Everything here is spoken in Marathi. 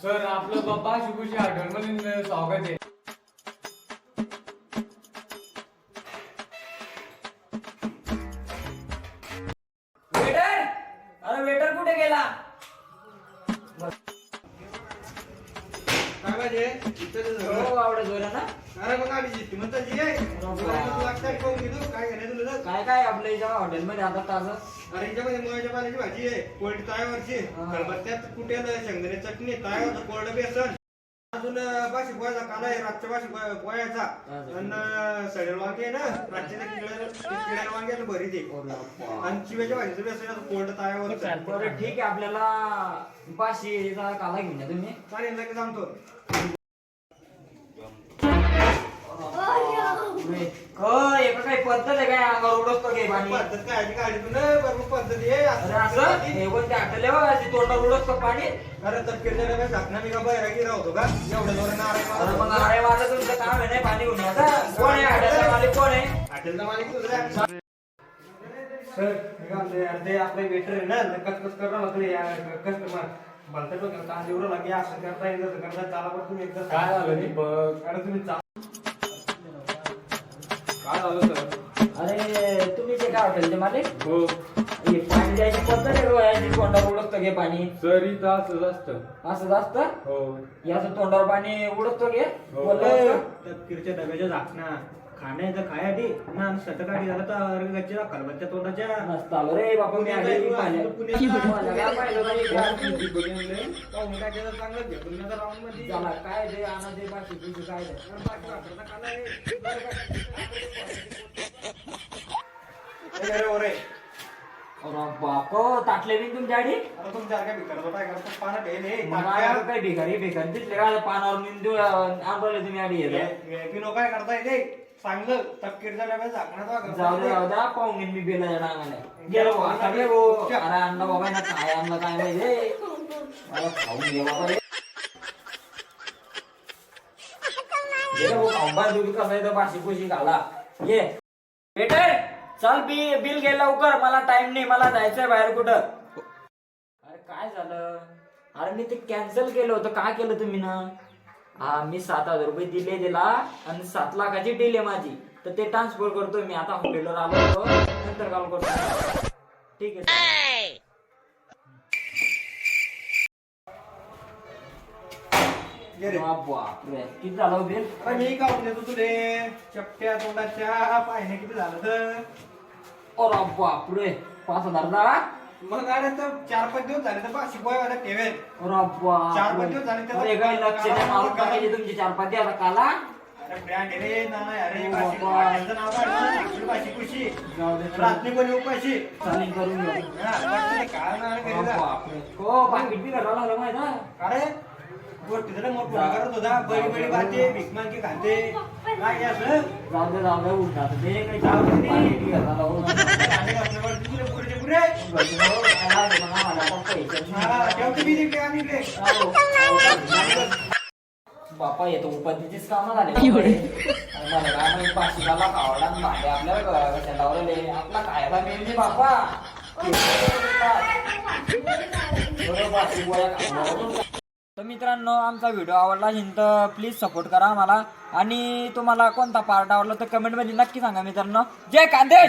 सर आपलं बाबा शिकूची हॉटेलमध्ये स्वागत आहे. वेटर, अरे वेटर कुठे गेला? काय पाहिजे? हो आवडे जोरा ना. अरे मग आली जी म्हणता जी आहे लागतात कोण घेतो काय घेणे तुला काय काय आपल्या इथं हॉटेलमध्ये आता ताजं? अरे याच्यामध्ये मुळाच्या पाण्याची भाजी आहे कोल्ड ताव्यावरची खलबत्त्यात कुटेल शेंगदाणे चटणी ताव्यावर कोल्ड बेसन अजून बाशी पोह्याचा काला आहे रातच्या बाशी पोह्याचा आणि सडेल वांगे आहे ना रातच्या किड्याला वांगे भरी ते आणि चिव्याच्या भाजीचं बेसन कोल्ड ताव्यावर बरं ठीक आहे, आपल्याला पाचशेचा काला घेऊन या तुम्ही. चालेल लगेच सांगतो. एका काही पद्धत आहे काय अंगावर उडवतो घे पाणी? पद्धत काय आहे गाडी तुला बरोबर पद्धती आहे अरे असं हे कोणते हॉटेल आहे तोंडावर उडवतो पाणी? अरे तपकीरच्या डब्यात झाकणा मी का बैरागी राहतो का एवढ्या जोरानं अरे मग अरे माझं तुमचं काम आहे नाही पाणी घेऊन याचा. कोण आहे हॉटेलचा मालिक? कोण आहे? हॉटेलचा मालिक तुझा सर ते आपले वेटर आहे ना कचकच करणं म्हटलं कस्टमर भलतं डोक्याला ताण एवढं लागे असं करता येईल तसं करता चाला पण तुम्ही एकदा काय झालं दीपक? अरे तुम्ही काय झालं सर? अरे तुम्ही जे काय हॉटेलचे मालिक? हो हे पाणी द्यायची पद्धत आहे का? याची तोंडावर उडवतो घे पाणी सर इथं असंच असतं. असं जास्त हो याचं तोंडावर पाणी उडवतो घे. हो. बोललं तपकीरच्या डब्याच्या झाकणा खाण्याचं खायाटी ना सटकाटी झालं तर गच्चीला खलबत्त्या तोंडाच्या नसताल रे बापा मी आधी पाहिलं. मला काय पाहिलं नाही का? दीपक यांना पाहुणे काय केलं चांगलं घे पुण्याचा राऊंड मध्ये झाला काय दे आणा दे बाकी तुझं काय दे. अरे बाप ताटले बी तुमच्या आधी मग आम्हाला काय भिकारी भिकारी दिसले का पानावर निंदू आंबवले तुम्ही आधी येतो. काय करता येते चांगलं तपकीरच्या डब्यात जाऊ दे जाऊ द्या पाहून घेईन मी बेला डांगाने गेलो आता गे गो. अरे आणलं बाबा ना काय आणलं काय माहिती मला खाऊन घे बाबा रे. गेलो भाऊ खाऊन बाय तुम्ही कसं येतं बाशी कुशी घाला ये बेटर चल बिल घे लवकर मला टाइम नाही मला जायचंय बाहेर कुठं. अरे काय झालं? अरे मी ते कॅन्सल केलं होतं. काय केलं तुम्ही ना? हा मी 7,000 रुपये दिले त्याला आणि 7 लाखाची डील आहे माझी तर ते ट्रान्सफर करतोय मी आता हॉटेलवर आलो होतो नंतर कॉल करतो. ठीक आहे बापरे किती झालं बिल? मी काढून देतो तुले चपट्या तोंडाच्या पाहिजे किती झालं तर अरे बापरे 5,000 झाला. मग अरे तर 4-5 दिवस झाले तर बा शिकवायला ठेवेल. अरे 4-5 दिवस झाले त्याला बापरे काही लक्ष नाही मारून टाकायचे तुमचे 4-5 दिवस काला. अरे ब्रँड रे ना अरे बाबा. भाषेचं नाव काढ भाषी खुशी जाऊ दे रात्री पण उपाशी चालेल करून घेऊ. काय ना अरे बापरे हो पाकिट बी घराला लागलं माहिती आहे? अरे गोष्टी जरा मोठ पुढा करत होता बरी बरी बाते भिकमांकी खाते काय असं जाऊ दे उठा ते काही जाऊ दे पाकिट बी घराला लावून पुरे पुरे ठेवते मी तिकडे आणि इकडे बापा येतो उपाधीचीच कामं झाले मला काय माहिती पाशिकाला खावडा भांडे आपल्याला कशा लावलेले आपला खायला मिळते बापा. तर मित्रांनो आमचा व्हिडिओ आवडला असेल तर प्लीज सपोर्ट करा आम्हाला आणि तुम्हाला कोणता पार्ट आवडला तर कमेंट मध्ये नक्की सांगा मित्रांनो. जय कांदे.